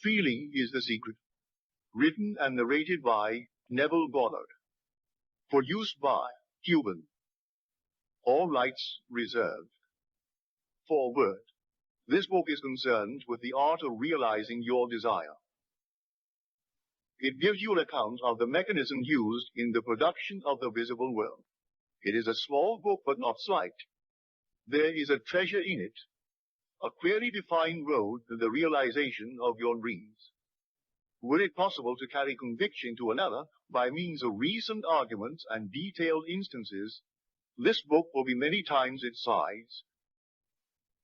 Feeling is the Secret. Written and narrated by Neville Goddard. Produced by Cuban. All rights reserved. Foreword. This book is concerned with the art of realizing your desire. It gives you an account of the mechanism used in the production of the visible world. It is a small book, but not slight. There is a treasure in it, a clearly defined road to the realization of your dreams. Were it possible to carry conviction to another by means of reasoned arguments and detailed instances, this book will be many times its size.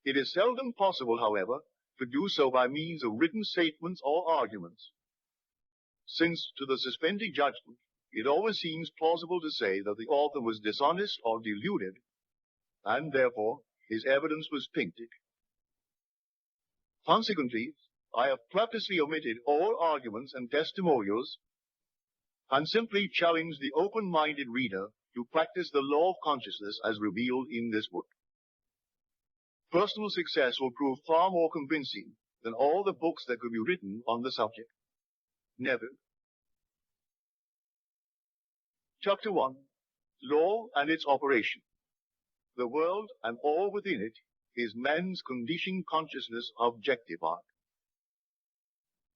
It is seldom possible, however, to do so by means of written statements or arguments, since to the suspended judgment it always seems plausible to say that the author was dishonest or deluded, and therefore his evidence was tainted. Consequently, I have purposely omitted all arguments and testimonials and simply challenged the open-minded reader to practice the law of consciousness as revealed in this book. Personal success will prove far more convincing than all the books that could be written on the subject. Neville. Chapter 1. Law and its operation. The world and all within it is man's conditioned consciousness objectified.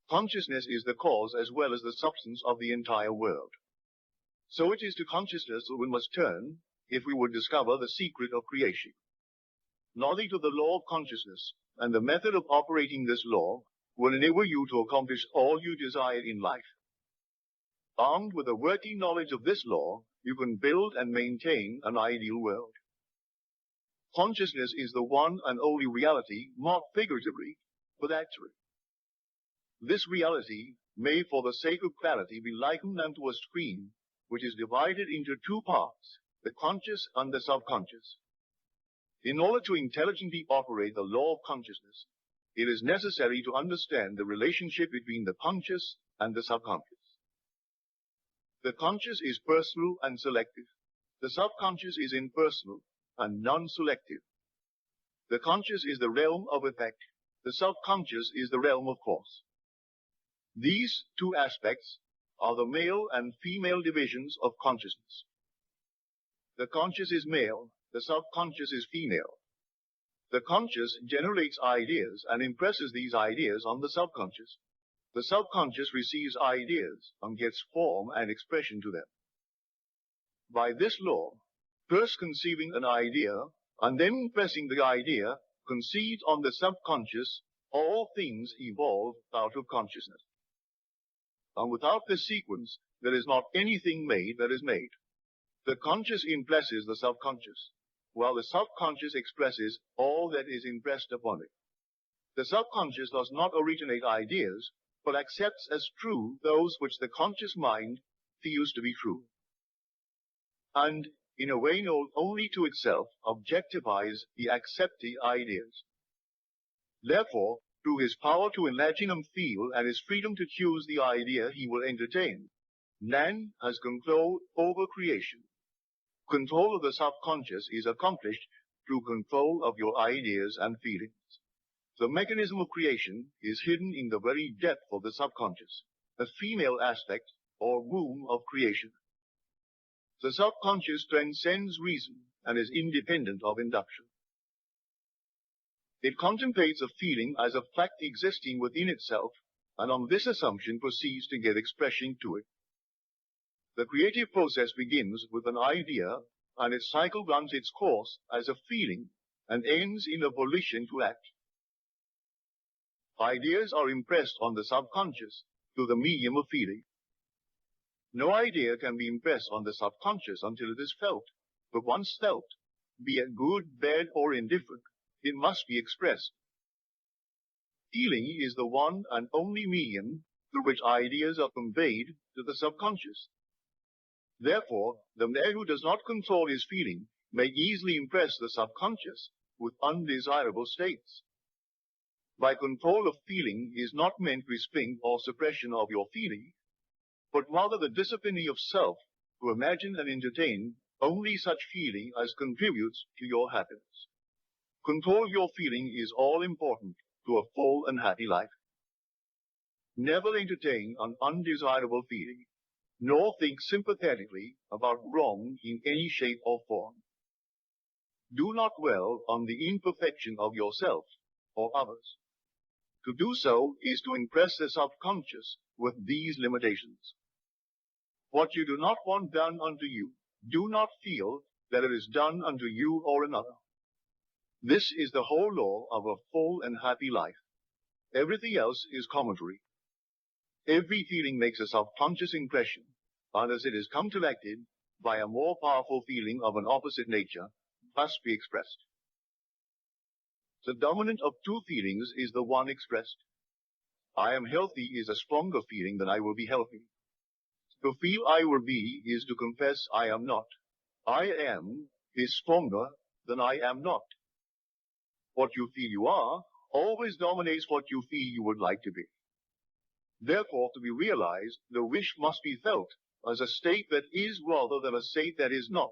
Consciousness is the cause as well as the substance of the entire world. So it is to consciousness that we must turn if we would discover the secret of creation. Knowledge of the law of consciousness and the method of operating this law will enable you to accomplish all you desire in life. Armed with a working knowledge of this law, you can build and maintain an ideal world. Consciousness is the one and only reality, not figuratively, but actually. This reality may, for the sake of clarity, be likened unto a screen which is divided into two parts, the conscious and the subconscious. In order to intelligently operate the law of consciousness, it is necessary to understand the relationship between the conscious and the subconscious. The conscious is personal and selective. The subconscious is impersonal and non-selective. The conscious is the realm of effect. The subconscious is the realm of force. These two aspects are the male and female divisions of consciousness. The conscious is male, the subconscious is female. The conscious generates ideas and impresses these ideas on the subconscious. The subconscious receives ideas and gets form and expression to them. By this law, first conceiving an idea and then impressing the idea conceived on the subconscious, all things evolve out of consciousness. And without this sequence, there is not anything made that is made. The conscious impresses the subconscious, while the subconscious expresses all that is impressed upon it. The subconscious does not originate ideas, but accepts as true those which the conscious mind feels to be true, and, in a way known only to itself, objectifies the accepted ideas. Therefore, through his power to imagine and feel and his freedom to choose the idea he will entertain, man has control over creation. Control of the subconscious is accomplished through control of your ideas and feelings. The mechanism of creation is hidden in the very depth of the subconscious, a female aspect or womb of creation. The subconscious transcends reason and is independent of induction. It contemplates a feeling as a fact existing within itself, and on this assumption proceeds to give expression to it. The creative process begins with an idea, and its cycle runs its course as a feeling and ends in a volition to act. Ideas are impressed on the subconscious through the medium of feeling. No idea can be impressed on the subconscious until it is felt, but once felt, be it good, bad, or indifferent, it must be expressed. Feeling is the one and only medium through which ideas are conveyed to the subconscious. Therefore, the man who does not control his feeling may easily impress the subconscious with undesirable states. By control of feeling is not meant restraint or suppression of your feeling, but rather the disciplining of self to imagine and entertain only such feeling as contributes to your happiness. Control of your feeling is all important to a full and happy life. Never entertain an undesirable feeling, nor think sympathetically about wrong in any shape or form. Do not dwell on the imperfection of yourself or others. To do so is to impress the subconscious with these limitations. What you do not want done unto you, do not feel that it is done unto you or another. This is the whole law of a full and happy life. Everything else is commentary. Every feeling makes a subconscious impression, and as it is counteracted by a more powerful feeling of an opposite nature, must be expressed. The dominant of two feelings is the one expressed. I am healthy is a stronger feeling than I will be healthy. To feel I will be is to confess I am not. I am is stronger than I am not. What you feel you are always dominates what you feel you would like to be. Therefore, to be realized, the wish must be felt as a state that is rather than a state that is not.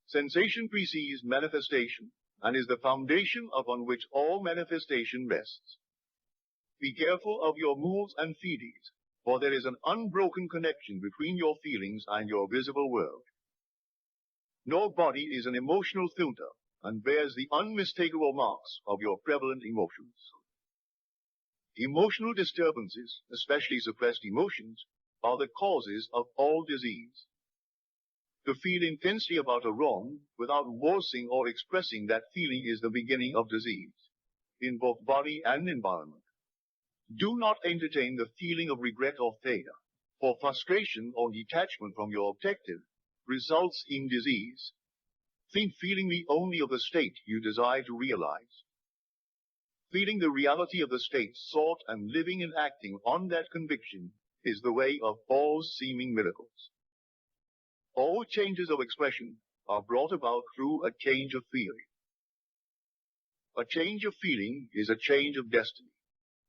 Sensation precedes manifestation and is the foundation upon which all manifestation rests. Be careful of your moods and feelings, for there is an unbroken connection between your feelings and your visible world. No body is an emotional filter and bears the unmistakable marks of your prevalent emotions. Emotional disturbances, especially suppressed emotions, are the causes of all disease. To feel intensely about a wrong without voicing or expressing that feeling is the beginning of disease, in both body and environment. Do not entertain the feeling of regret or failure, for frustration or detachment from your objective results in disease. Think feelingly only of the state you desire to realize. Feeling the reality of the state sought and living and acting on that conviction is the way of all seeming miracles. All changes of expression are brought about through a change of feeling. A change of feeling is a change of destiny.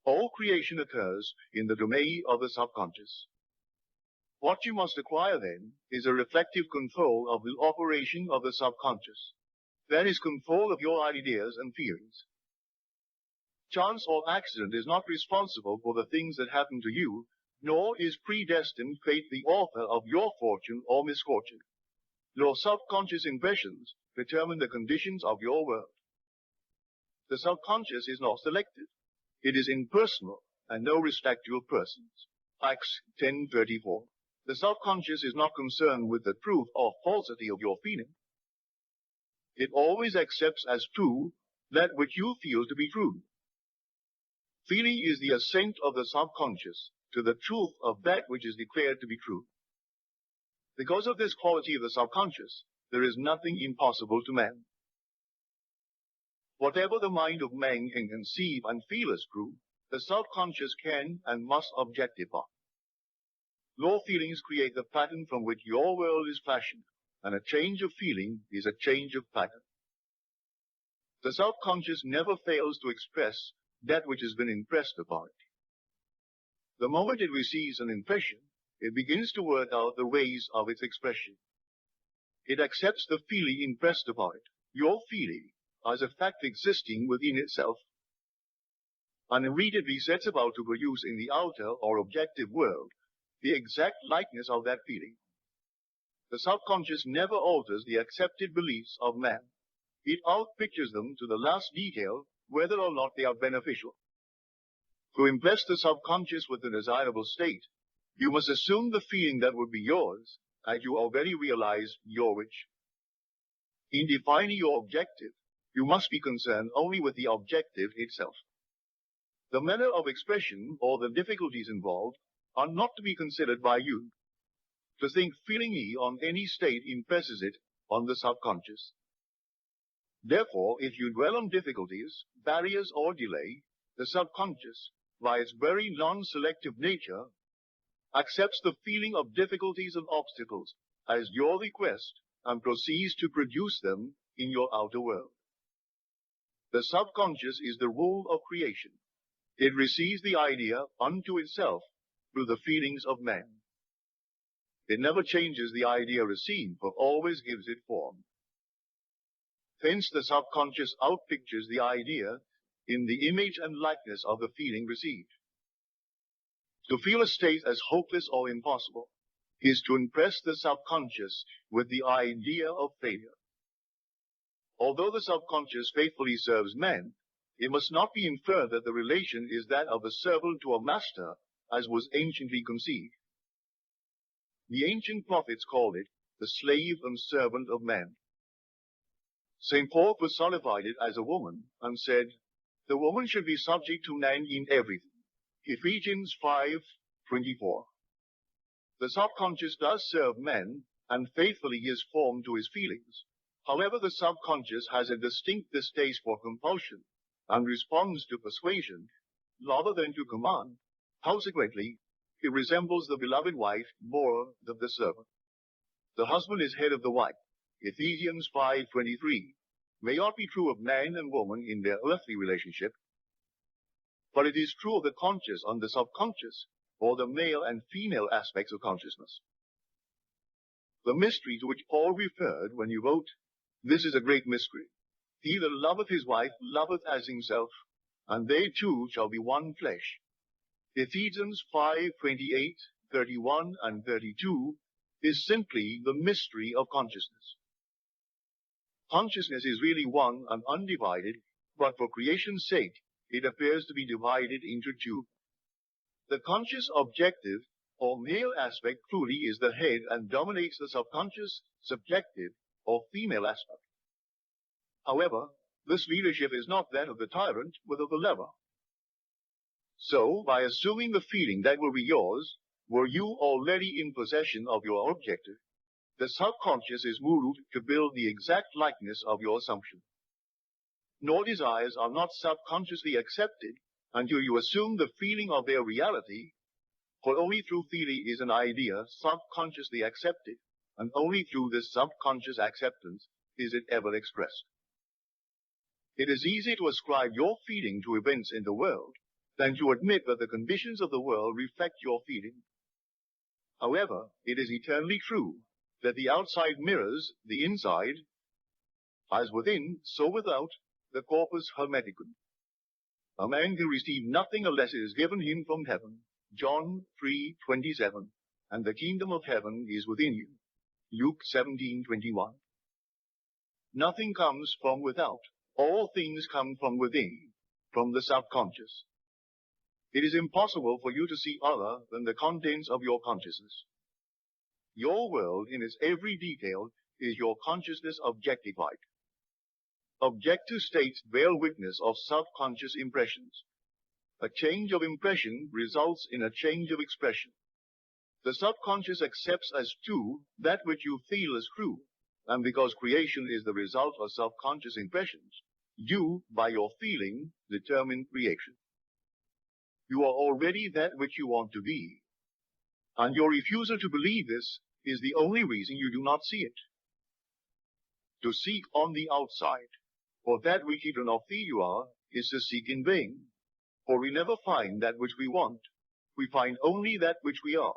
All creation occurs in the domain of the subconscious. What you must acquire then is a reflective control of the operation of the subconscious. That is control of your ideas and feelings. Chance or accident is not responsible for the things that happen to you, nor is predestined fate the author of your fortune or misfortune. Your subconscious impressions determine the conditions of your world. The subconscious is not selective. It is impersonal and no respecter of persons. Acts 10:34. The subconscious is not concerned with the truth or falsity of your feeling. It always accepts as true that which you feel to be true. Feeling is the assent of the subconscious to the truth of that which is declared to be true. Because of this quality of the subconscious, there is nothing impossible to man. Whatever the mind of man can conceive and feel as true, the subconscious can and must objectify. Your feelings create the pattern from which your world is fashioned, and a change of feeling is a change of pattern. The subconscious never fails to express that which has been impressed upon it. The moment it receives an impression, it begins to work out the ways of its expression. It accepts the feeling impressed upon it, your feeling, as a fact existing within itself, and immediately sets about to produce in the outer or objective world the exact likeness of that feeling. The subconscious never alters the accepted beliefs of man. It outpictures them to the last detail, whether or not they are beneficial. To impress the subconscious with the desirable state, you must assume the feeling that would be yours, as you already realize your wish. In defining your objective, you must be concerned only with the objective itself. The manner of expression or the difficulties involved are not to be considered by you. To think feelingly on any state impresses it on the subconscious. Therefore, if you dwell on difficulties, barriers, or delay, the subconscious, by its very non-selective nature, accepts the feeling of difficulties and obstacles as your request and proceeds to produce them in your outer world. The subconscious is the rule of creation. It receives the idea unto itself through the feelings of man. It never changes the idea received, but always gives it form. Hence the subconscious outpictures the idea in the image and likeness of the feeling received. To feel a state as hopeless or impossible is to impress the subconscious with the idea of failure. Although the subconscious faithfully serves man, it must not be inferred that the relation is that of a servant to a master, as was anciently conceived. The ancient prophets called it the slave and servant of man. St. Paul personified it as a woman and said, the woman should be subject to man in everything. Ephesians 5:24. The subconscious does serve man and faithfully is formed to his feelings. However, the subconscious has a distinct distaste for compulsion and responds to persuasion rather than to command. Consequently, it resembles the beloved wife more than the servant. The husband is head of the wife. Ephesians 5:23 may not be true of man and woman in their earthly relationship, but it is true of the conscious and the subconscious, or the male and female aspects of consciousness. The mystery to which Paul referred when he wrote, "This is a great mystery. He that loveth his wife loveth as himself, and they two shall be one flesh." Ephesians 5:28, 31, and 32 is simply the mystery of consciousness. Consciousness is really one and undivided, but for creation's sake, it appears to be divided into two. The conscious objective or male aspect truly is the head and dominates the subconscious subjective or female aspect. However, this leadership is not that of the tyrant, but of the lever. So, by assuming the feeling that will be yours, were you already in possession of your objective, the subconscious is moved to build the exact likeness of your assumption. Nor desires are not subconsciously accepted until you assume the feeling of their reality, for only through feeling is an idea subconsciously accepted, and only through this subconscious acceptance is it ever expressed. It is easy to ascribe your feeling to events in the world than to admit that the conditions of the world reflect your feeling. However, it is eternally true that the outside mirrors the inside, as within, so without, the corpus hermeticum. A man can receive nothing unless it is given him from heaven, John 3:27, and the kingdom of heaven is within you, Luke 17:21. Nothing comes from without. All things come from within, from the subconscious. It is impossible for you to see other than the contents of your consciousness. Your world, in its every detail, is your consciousness objectified. Objective states bear witness of subconscious impressions. A change of impression results in a change of expression. The subconscious accepts as true that which you feel as true, and because creation is the result of subconscious impressions, you, by your feeling, determine creation. You are already that which you want to be, and your refusal to believe this is the only reason you do not see it. To seek on the outside for that which you do not feel you are is to seek in vain, for we never find that which we want. We find only that which we are.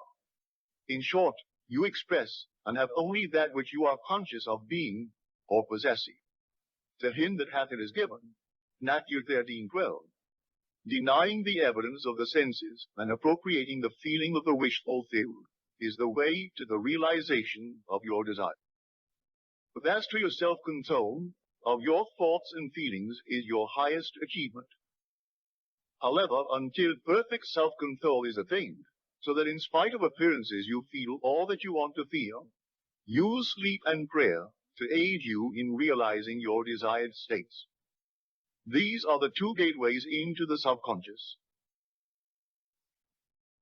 In short, you express and have only that which you are conscious of being or possessing. To him that hath it is given, Matthew 13:12. Denying the evidence of the senses and appropriating the feeling of the wish fulfilled is the way to the realization of your desire. The mastery of self-control of your thoughts and feelings is your highest achievement. However, until perfect self-control is attained, so that in spite of appearances you feel all that you want to feel, use sleep and prayer to aid you in realizing your desired states. These are the two gateways into the subconscious.